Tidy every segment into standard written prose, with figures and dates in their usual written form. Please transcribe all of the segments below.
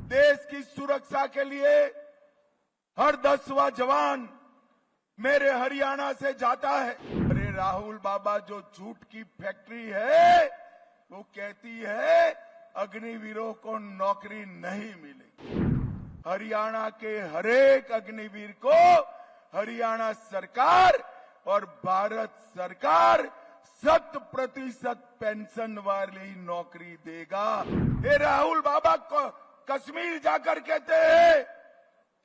देश की सुरक्षा के लिए हर 10वां जवान मेरे हरियाणा से जाता है। अरे राहुल बाबा, जो झूठ की फैक्ट्री है वो कहती है अग्निवीरों को नौकरी नहीं मिलेगी। हरियाणा के हरेक अग्निवीर को हरियाणा सरकार और भारत सरकार 100% पेंशन वाली नौकरी देगा। ये राहुल बाबा को कश्मीर जाकर कहते हैं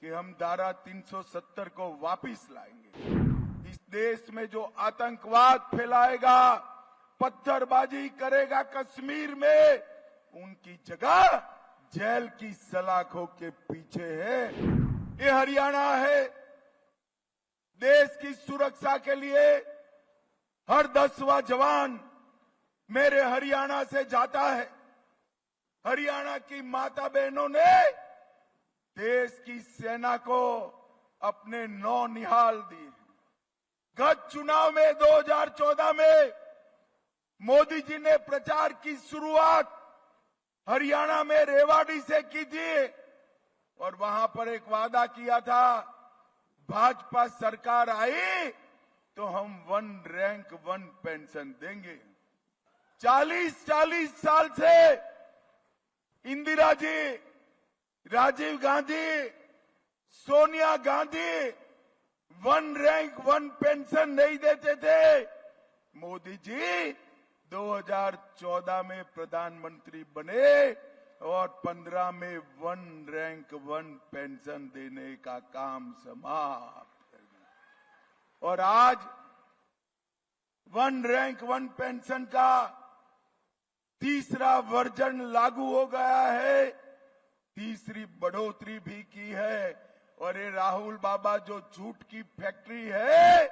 कि हम धारा 370 को वापस लाएंगे। इस देश में जो आतंकवाद फैलाएगा, पत्थरबाजी करेगा कश्मीर में, उनकी जगह जेल की सलाखों के पीछे है। ये हरियाणा है। देश की सुरक्षा के लिए हर 10वां जवान मेरे हरियाणा से जाता है। हरियाणा की माता बहनों ने देश की सेना को अपने नौनिहाल दिए। गत चुनाव में 2014 में मोदी जी ने प्रचार की शुरुआत हरियाणा में रेवाड़ी से की थी और वहां पर एक वादा किया था, भाजपा सरकार आई तो हम 1 रैंक 1 पेंशन देंगे। 40 साल से इंदिरा जी, राजीव गांधी, सोनिया गांधी 1 रैंक 1 पेंशन नहीं देते थे। मोदी जी 2014 में प्रधानमंत्री बने और 15 में 1 रैंक 1 पेंशन देने का काम समाप्त कर दिया। और आज 1 रैंक 1 पेंशन का तीसरा वर्जन लागू हो गया है। तीसरी बढ़ोतरी भी की है। और ये राहुल बाबा, जो झूठ की फैक्ट्री है,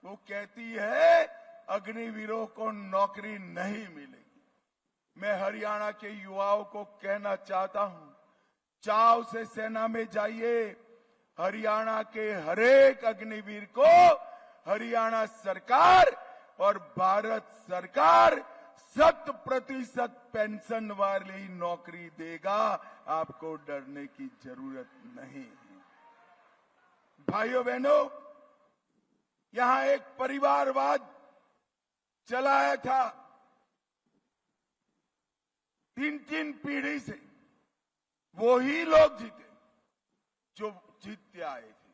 वो कहती है अग्निवीरों को नौकरी नहीं मिलेगी। मैं हरियाणा के युवाओं को कहना चाहता हूं, चाव से सेना में जाइए। हरियाणा के हरेक अग्निवीर को हरियाणा सरकार और भारत सरकार 100% पेंशन वाली नौकरी देगा। आपको डरने की जरूरत नहीं है। भाइयों बहनों, यहां एक परिवारवाद चलाया था 3 पीढ़ी से। वो ही लोग जीते जो जीतते आए थे।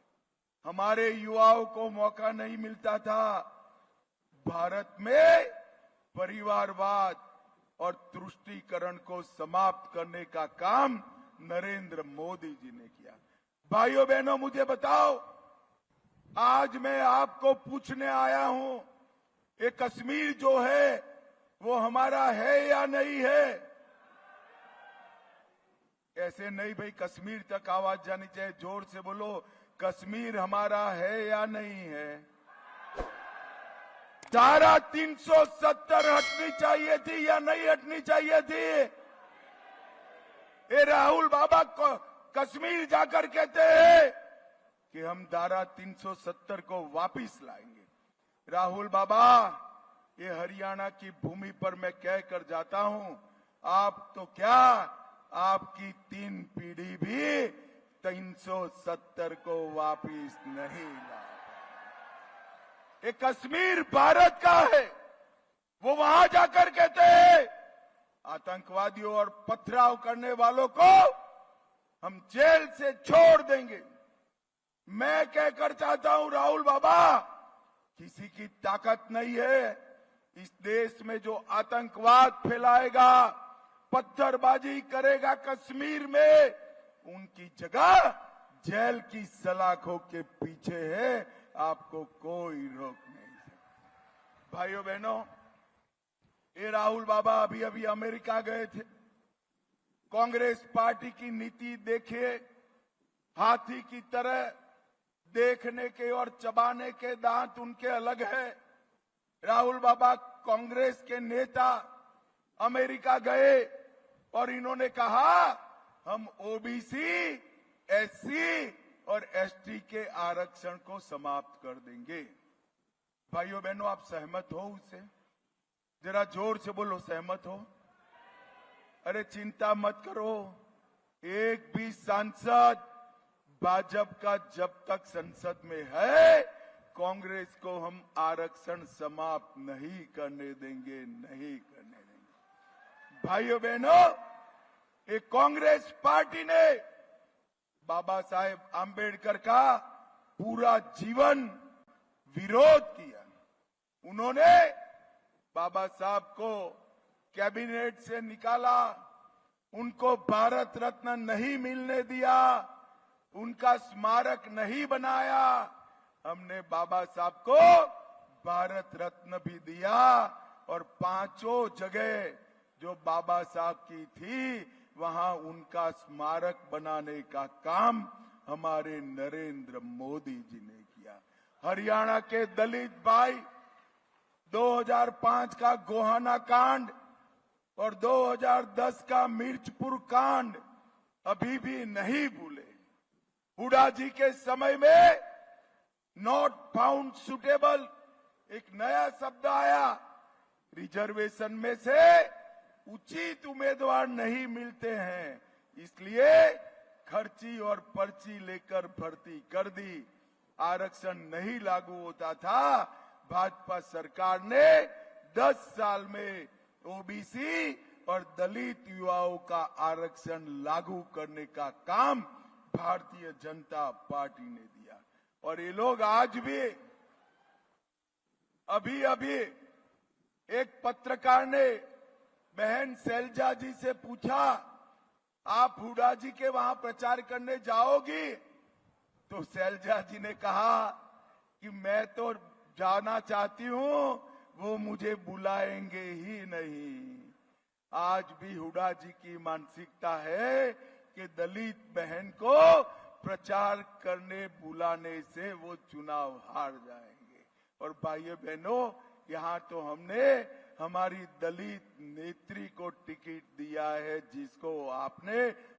हमारे युवाओं को मौका नहीं मिलता था। भारत में परिवारवाद और तुष्टीकरण को समाप्त करने का काम नरेंद्र मोदी जी ने किया। भाइयों बहनों, मुझे बताओ, आज मैं आपको पूछने आया हूं, ये कश्मीर जो है वो हमारा है या नहीं है? ऐसे नहीं भाई, कश्मीर तक आवाज जानी चाहिए। जोर से बोलो, कश्मीर हमारा है या नहीं है? धारा 370 हटनी चाहिए थी या नहीं हटनी चाहिए थी? ये राहुल बाबा को कश्मीर जाकर कहते हैं कि हम धारा 370 को वापस लाएंगे। राहुल बाबा, ये हरियाणा की भूमि पर मैं कहकर जाता हूं, आप तो क्या, आपकी 3 पीढ़ी भी 370 को वापस नहीं ला। ये कश्मीर भारत का है। वो वहां जाकर कहते हैं आतंकवादियों और पथराव करने वालों को हम जेल से छोड़ देंगे। मैं कहकर चाहता हूं, राहुल बाबा, किसी की ताकत नहीं है इस देश में जो आतंकवाद फैलाएगा, पत्थरबाजी करेगा कश्मीर में, उनकी जगह जेल की सलाखों के पीछे है। आपको कोई रोक नहीं सकता। भाइयों बहनों, ये राहुल बाबा अभी अभी अमेरिका गए थे। कांग्रेस पार्टी की नीति देखिए, हाथी की तरह देखने के और चबाने के दांत उनके अलग है। राहुल बाबा कांग्रेस के नेता अमेरिका गए और इन्होंने कहा हम ओबीसी, एससी और एसटी के आरक्षण को समाप्त कर देंगे। भाइयों बहनों, आप सहमत हो उससे? जरा जोर से बोलो, सहमत हो? अरे चिंता मत करो, एक भी सांसद भाजपा का जब तक संसद में है, कांग्रेस को हम आरक्षण समाप्त नहीं करने देंगे, नहीं करने देंगे। भाइयों बहनों, ये कांग्रेस पार्टी ने बाबा साहेब आंबेडकर का पूरा जीवन विरोध किया। उन्होंने बाबा साहब को कैबिनेट से निकाला, उनको भारत रत्न नहीं मिलने दिया, उनका स्मारक नहीं बनाया। हमने बाबा साहब को भारत रत्न भी दिया और 5 जगह जो बाबा साहब की थी वहां उनका स्मारक बनाने का काम हमारे नरेंद्र मोदी जी ने किया। हरियाणा के दलित भाई 2005 का गोहाना कांड और 2010 का मिर्चपुर कांड अभी भी नहीं भूले। हुड्डा जी के समय में नॉट फाउंड सुटेबल एक नया शब्द आया। रिजर्वेशन में से उचित उम्मीदवार नहीं मिलते हैं, इसलिए खर्ची और पर्ची लेकर भर्ती कर दी। आरक्षण नहीं लागू होता था। भाजपा सरकार ने 10 साल में ओबीसी और दलित युवाओं का आरक्षण लागू करने का काम भारतीय जनता पार्टी ने दिया। और ये लोग आज भी, अभी एक पत्रकार ने बहन शैलजा जी से पूछा, आप हुड्डा जी के वहां प्रचार करने जाओगी? तो शैलजा जी ने कहा कि मैं तो जाना चाहती हूं, वो मुझे बुलाएंगे ही नहीं। आज भी हुड्डा जी की मानसिकता है कि दलित बहन को प्रचार करने बुलाने से वो चुनाव हार जाएंगे। और भाइयों बहनों, यहाँ तो हमने हमारी दलित नेत्री को टिकट दिया है, जिसको आपने